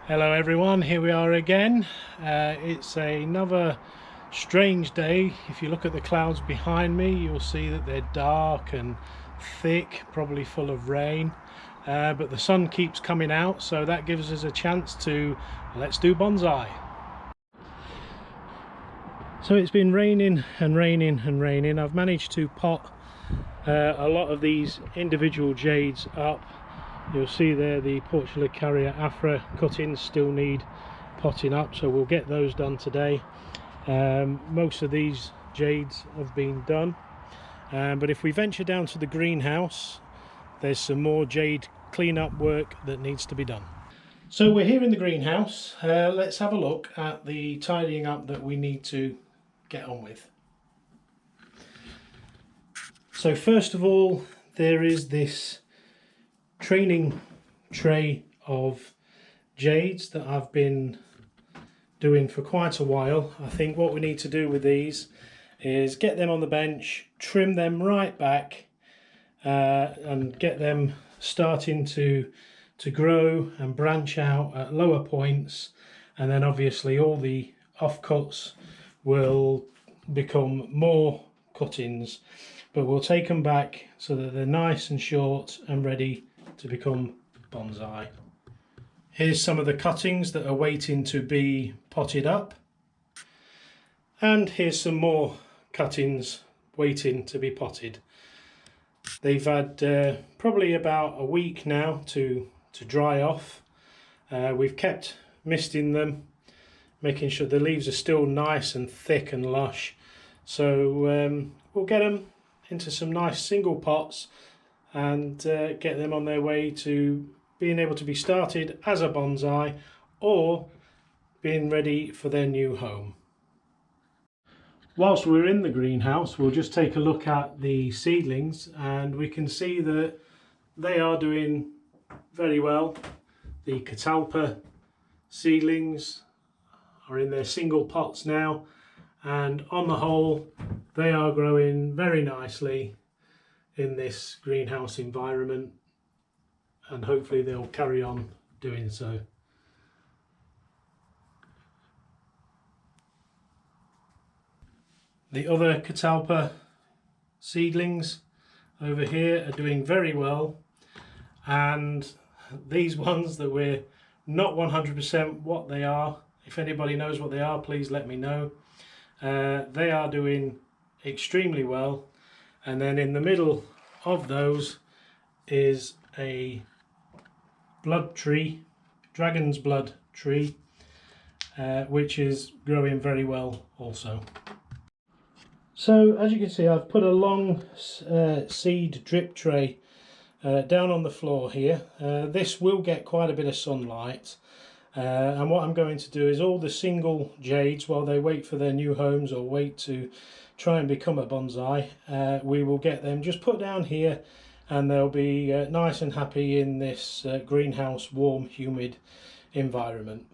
Hello everyone, here we are again. It's another strange day. If you look at the clouds behind me, you'll see that they're dark and thick, probably full of rain, but the sun keeps coming out, so that gives us a chance to let's do bonsai. So it's been raining and raining and raining. I've managed to pot a lot of these individual jades up. You'll see there the Portulacaria afra cuttings still need potting up, so we'll get those done today. Most of these jades have been done, but if we venture down to the greenhouse, there's some more jade cleanup work that needs to be done. So we're here in the greenhouse. Let's have a look at the tidying up that we need to get on with. So first of all, there is this training tray of jades that I've been doing for quite a while. I think what we need to do with these is get them on the bench, trim them right back, and get them starting to grow and branch out at lower points, and then obviously all the offcuts will become more cuttings, but we'll take them back so that they're nice and short and ready to become bonsai. Here's some of the cuttings that are waiting to be potted up, and here's some more cuttings waiting to be potted. They've had probably about a week now to dry off. We've kept misting them, making sure the leaves are still nice and thick and lush, so we'll get them into some nice single pots and get them on their way to being able to be started as a bonsai or being ready for their new home. Whilst we're in the greenhouse, we'll just take a look at the seedlings, and we can see that they are doing very well. The catalpa seedlings are in their single pots now, and on the whole they are growing very nicely in this greenhouse environment, and hopefully they'll carry on doing so. The other catalpa seedlings over here are doing very well, and these ones that we're not 100% what they are, if anybody knows what they are, please let me know. They are doing extremely well. And then in the middle of those is a blood tree, dragon's blood tree, which is growing very well also. So as you can see, I've put a long seed drip tray down on the floor here. This will get quite a bit of sunlight, and what I'm going to do is all the single jades, while they wait for their new homes or wait to try and become a bonsai, we will get them just put down here, and they'll be nice and happy in this greenhouse, warm, humid environment.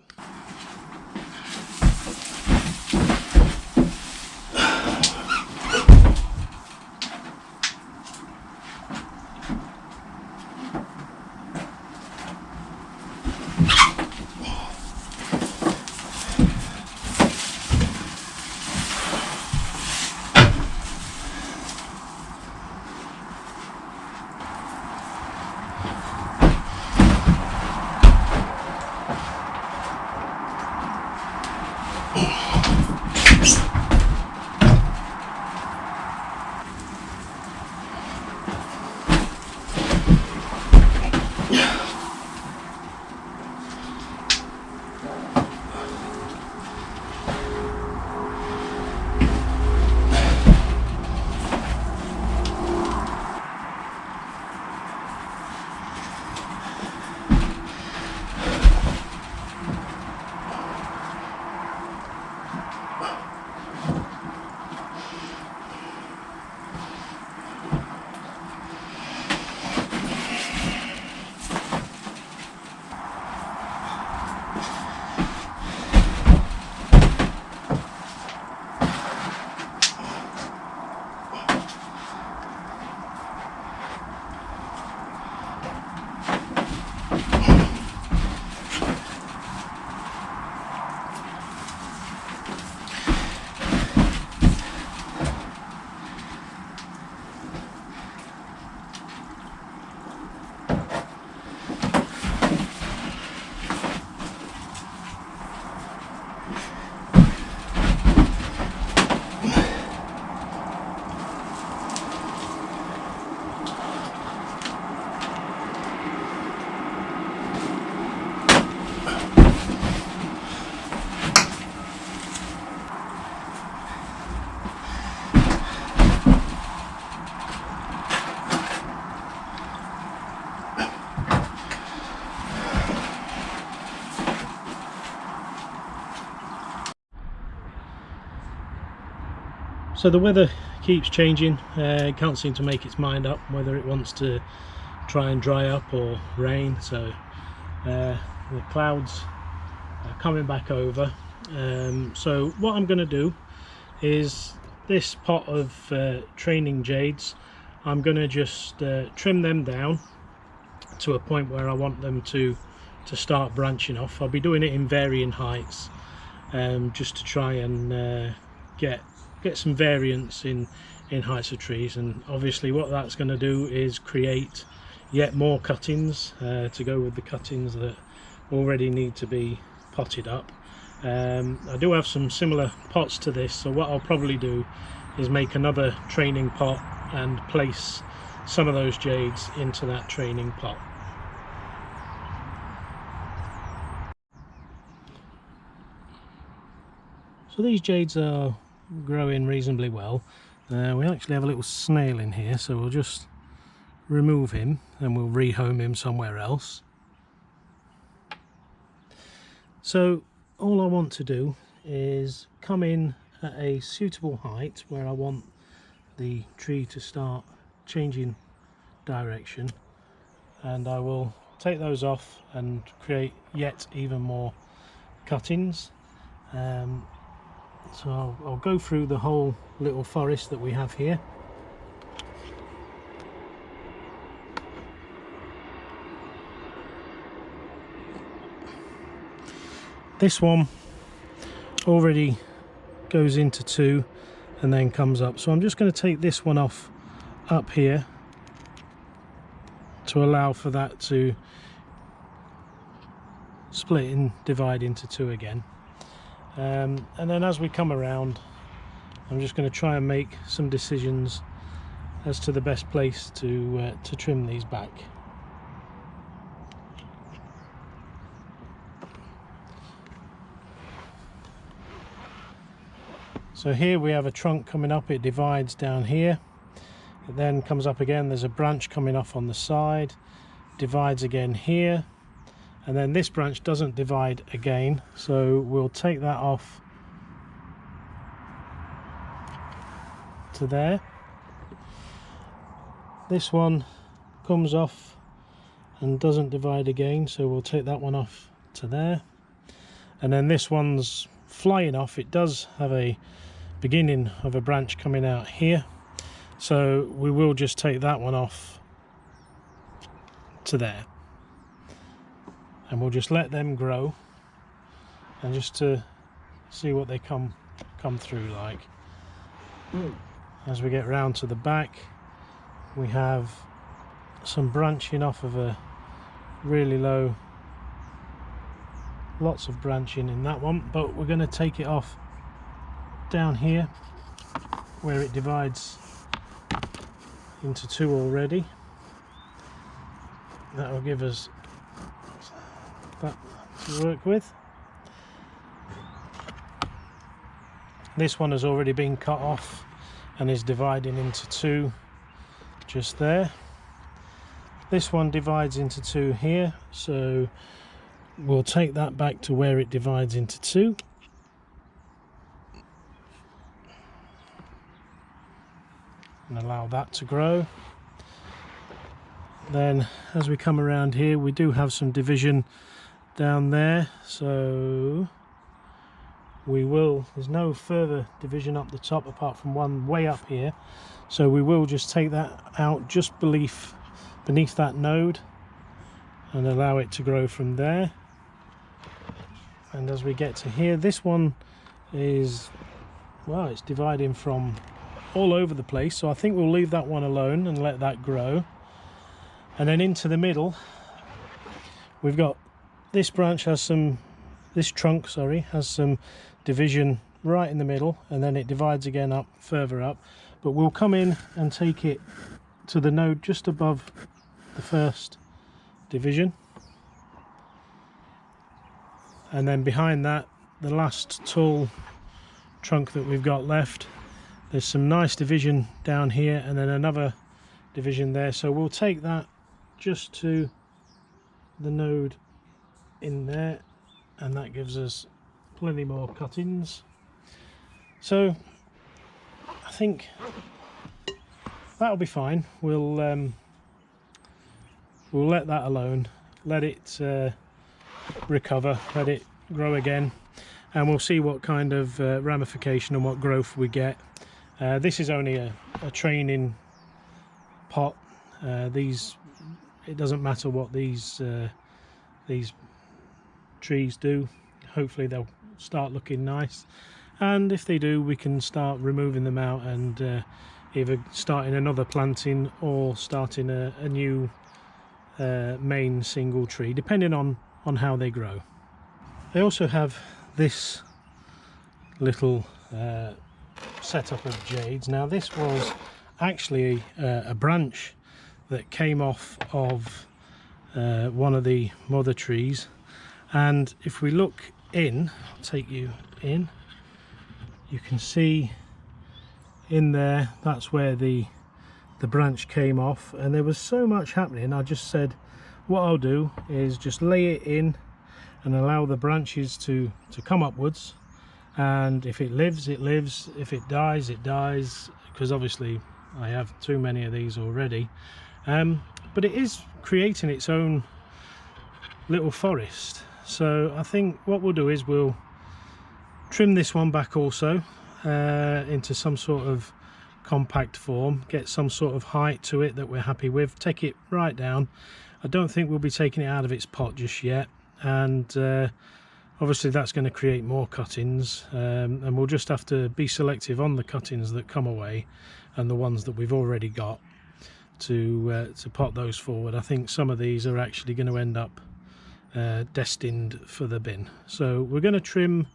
So the weather keeps changing, it can't seem to make its mind up whether it wants to try and dry up or rain, so the clouds are coming back over. So what I'm going to do is this pot of training jades, I'm going to just trim them down to a point where I want them to start branching off. I'll be doing it in varying heights, just to try and get some variance in heights of trees. And obviously what that's going to do is create yet more cuttings to go with the cuttings that already need to be potted up. I do have some similar pots to this, so what I'll probably do is make another training pot and place some of those jades into that training pot. So these jades are growing reasonably well. We actually have a little snail in here, so we'll just remove him and we'll rehome him somewhere else. So all I want to do is come in at a suitable height where I want the tree to start changing direction, and I will take those off and create yet even more cuttings. So I'll go through the whole little forest that we have here. This one already goes into two and then comes up, so I'm just going to take this one off up here to allow for that to split and divide into two again. And then as we come around, I'm just going to try and make some decisions as to the best place to trim these back. So here we have a trunk coming up, it divides down here, it then comes up again, there's a branch coming off on the side, divides again here, and then this branch doesn't divide again, so we'll take that off to there. This one comes off and doesn't divide again, so we'll take that one off to there. And then this one's flying off, it does have a beginning of a branch coming out here, so we will just take that one off to there. And we'll just let them grow, and just to see what they come through like. As we get round to the back, we have some branching off of a really low, lots of branching in that one, but we're going to take it off down here where it divides into two already. That will give us that to work with. This one has already been cut off and is dividing into two just there. This one divides into two here, so we'll take that back to where it divides into two. And allow that to grow. Then as we come around here, we do have some division down there, so there's no further division up the top apart from one way up here, so we will just take that out just beneath that node and allow it to grow from there. And as we get to here, this one is, well, it's dividing from all over the place, so I think we'll leave that one alone and let that grow. And then into the middle, we've got this branch has some, this trunk, sorry, has some division right in the middle, and then it divides again up further up, but we'll come in and take it to the node just above the first division, and then behind that, the last tall trunk that we've got left, there's some nice division down here and then another division there, so we'll take that just to the node in there, and that gives us plenty more cuttings. So I think that'll be fine. We'll let that alone, let it recover, let it grow again, and we'll see what kind of ramification and what growth we get. This is only a training pot. It doesn't matter what these trees do. Hopefully they'll start looking nice, and if they do, we can start removing them out and either starting another planting or starting a new main single tree, depending on how they grow. I also have this little setup of jades. Now this was actually a branch that came off of one of the mother trees, and if we look in, I'll take you in, you can see in there, that's where the branch came off, and there was so much happening. I just said what I'll do is just lay it in and allow the branches to come upwards, and if it lives, it lives, if it dies, it dies, because obviously I have too many of these already. But it is creating its own little forest. So I think what we'll do is we'll trim this one back also into some sort of compact form, get some sort of height to it that we're happy with, take it right down. I don't think we'll be taking it out of its pot just yet, and obviously that's going to create more cuttings, and we'll just have to be selective on the cuttings that come away and the ones that we've already got to pot those forward. I think some of these are actually going to end up destined for the bin, so we're going to trim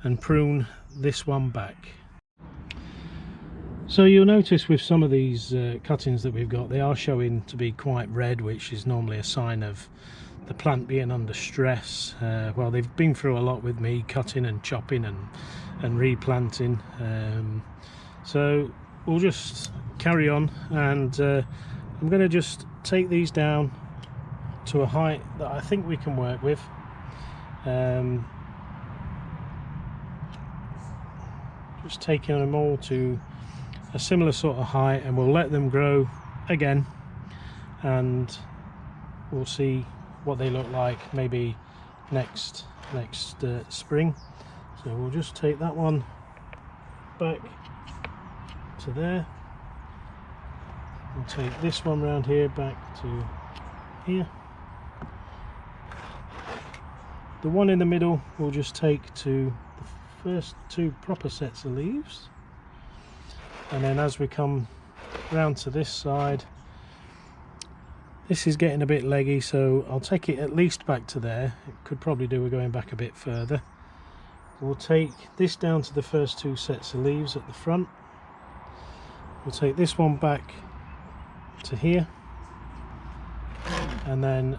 and prune this one back. So you'll notice with some of these cuttings that we've got, they are showing to be quite red, which is normally a sign of the plant being under stress. Well, they've been through a lot with me, cutting and chopping and replanting, so we'll just carry on, and I'm going to just take these down to a height that I think we can work with. Just taking them all to a similar sort of height, and we'll let them grow again, and we'll see what they look like maybe next spring. So we'll just take that one back to there, we'll take this one round here back to here, the one in the middle we'll just take to the first two proper sets of leaves, and then as we come round to this side, this is getting a bit leggy, so I'll take it at least back to there. It could probably do with going back a bit further. We'll take this down to the first two sets of leaves at the front, we'll take this one back to here, and then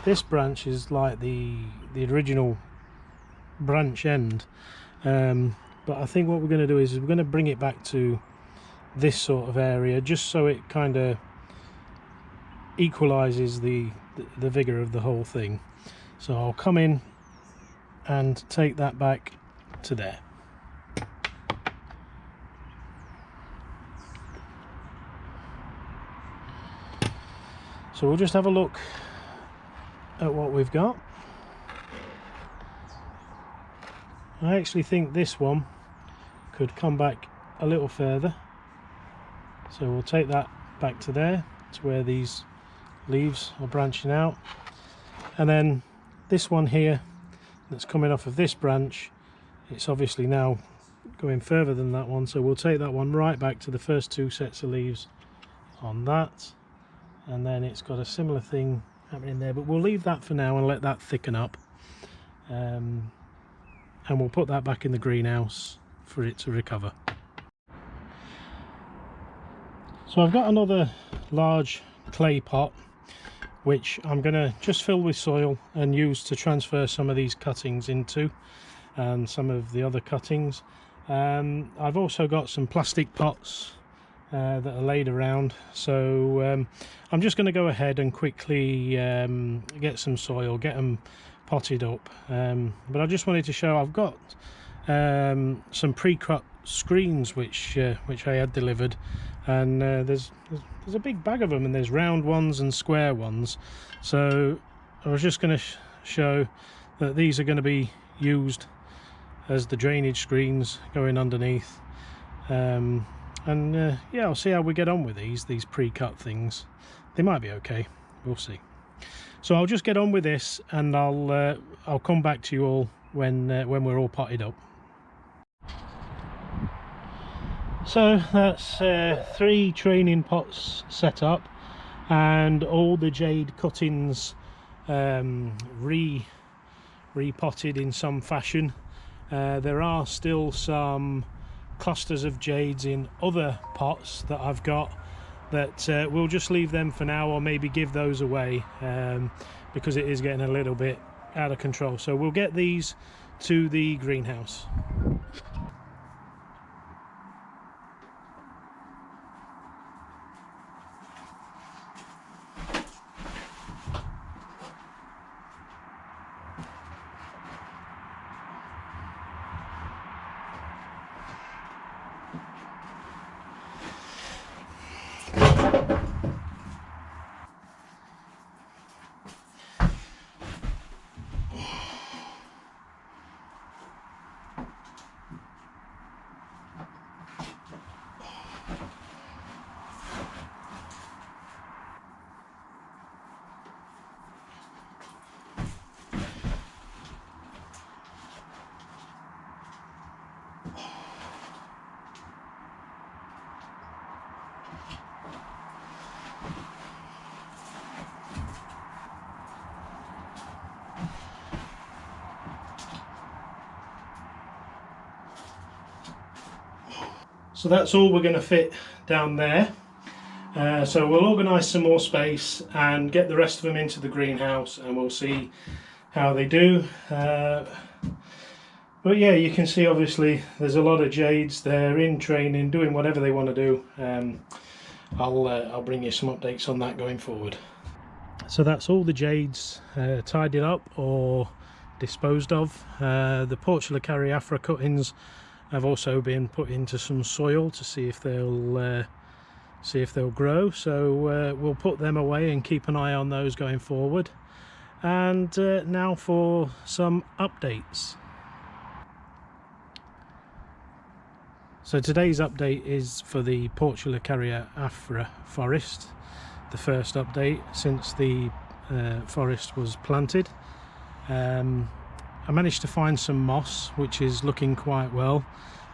this branch is like the original branch end, but I think what we're going to do is we're going to bring it back to this sort of area, just so it kind of equalizes the vigor of the whole thing. So I'll come in and take that back to there. So we'll just have a look at what we've got. I actually think this one could come back a little further, so we'll take that back to there, to where these leaves are branching out, and then this one here that's coming off of this branch, it's obviously now going further than that one, so we'll take that one right back to the first two sets of leaves on that, and then it's got a similar thing happening there, but we'll leave that for now and let that thicken up, and we'll put that back in the greenhouse for it to recover. So I've got another large clay pot which I'm going to just fill with soil and use to transfer some of these cuttings into, and some of the other cuttings. I've also got some plastic pots that are laid around, so I'm just going to go ahead and quickly get some soil, get them potted up, but I just wanted to show I've got some pre-cut screens which I had delivered, and there's a big bag of them, and there's round ones and square ones. So I was just going to show that these are going to be used as the drainage screens going underneath, and yeah, I'll see how we get on with these pre-cut things. They might be okay, we'll see. So I'll just get on with this, and I'll come back to you all when we're all potted up. So that's 3 training pots set up, and all the jade cuttings repotted in some fashion. There are still some clusters of jades in other pots that I've got that we'll just leave them for now, or maybe give those away, because it is getting a little bit out of control. So we'll get these to the greenhouse. So that's all we're going to fit down there. So we'll organise some more space and get the rest of them into the greenhouse, and we'll see how they do. But yeah, you can see obviously there's a lot of jades. They're in training, doing whatever they want to do. I'll bring you some updates on that going forward. So that's all the jades tidied up or disposed of. The Portulacaria afra cuttings have also been put into some soil to see if they'll grow. So we'll put them away and keep an eye on those going forward. And now for some updates. So today's update is for the Portulacaria afra forest, the first update since the forest was planted. I managed to find some moss, which is looking quite well.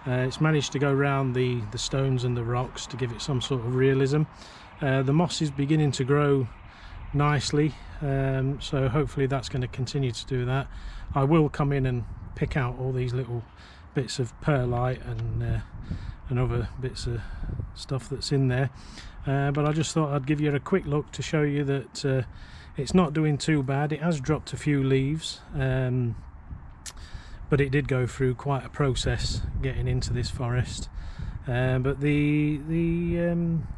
It's managed to go around the stones and the rocks to give it some sort of realism. The moss is beginning to grow nicely, so hopefully that's going to continue to do that. I will come in and pick out all these little bits of perlite and other bits of stuff that's in there, but I just thought I'd give you a quick look to show you that it's not doing too bad. It has dropped a few leaves, but it did go through quite a process getting into this forest. But the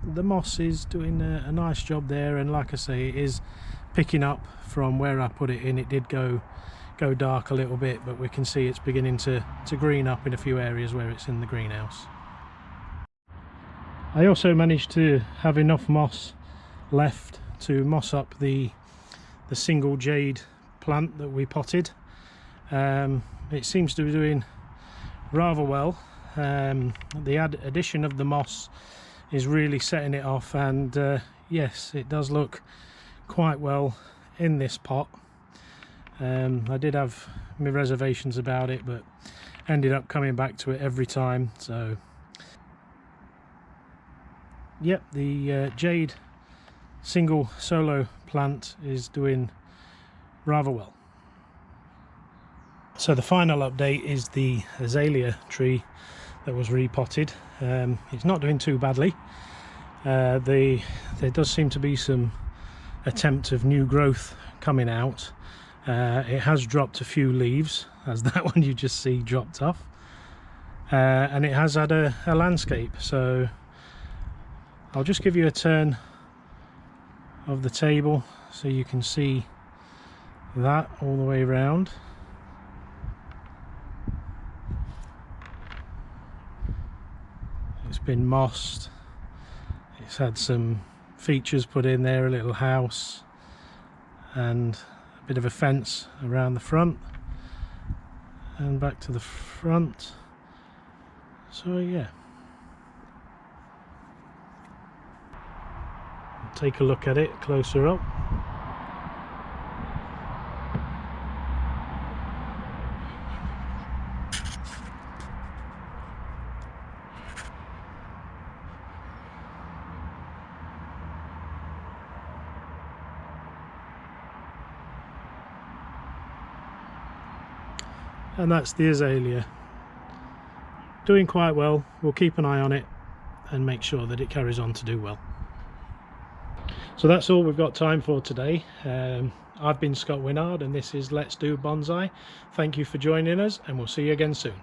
moss is doing a nice job there, and like I say, it is picking up from where I put it in. It did go dark a little bit, but we can see it's beginning to green up in a few areas where it's in the greenhouse. I also managed to have enough moss left to moss up the single jade plant that we potted. It seems to be doing rather well. The addition of the moss is really setting it off, and yes, it does look quite well in this pot. I did have my reservations about it, but ended up coming back to it every time. So yep, the jade single solo plant is doing rather well. So the final update is the Azalea tree that was repotted. It's not doing too badly. There does seem to be some attempt of new growth coming out. It has dropped a few leaves, as that one you just see dropped off, and it has had a landscape. So I'll just give you a turn of the table so you can see that all the way around. been mossed. It's had some features put in there, a little house and a bit of a fence around the front and back to the front. So yeah, take a look at it closer up. And that's the Azalea, doing quite well. We'll keep an eye on it and make sure that it carries on to do well. So that's all we've got time for today. I've been Scott Winard and this is Let's Do Bonsai. Thank you for joining us and we'll see you again soon.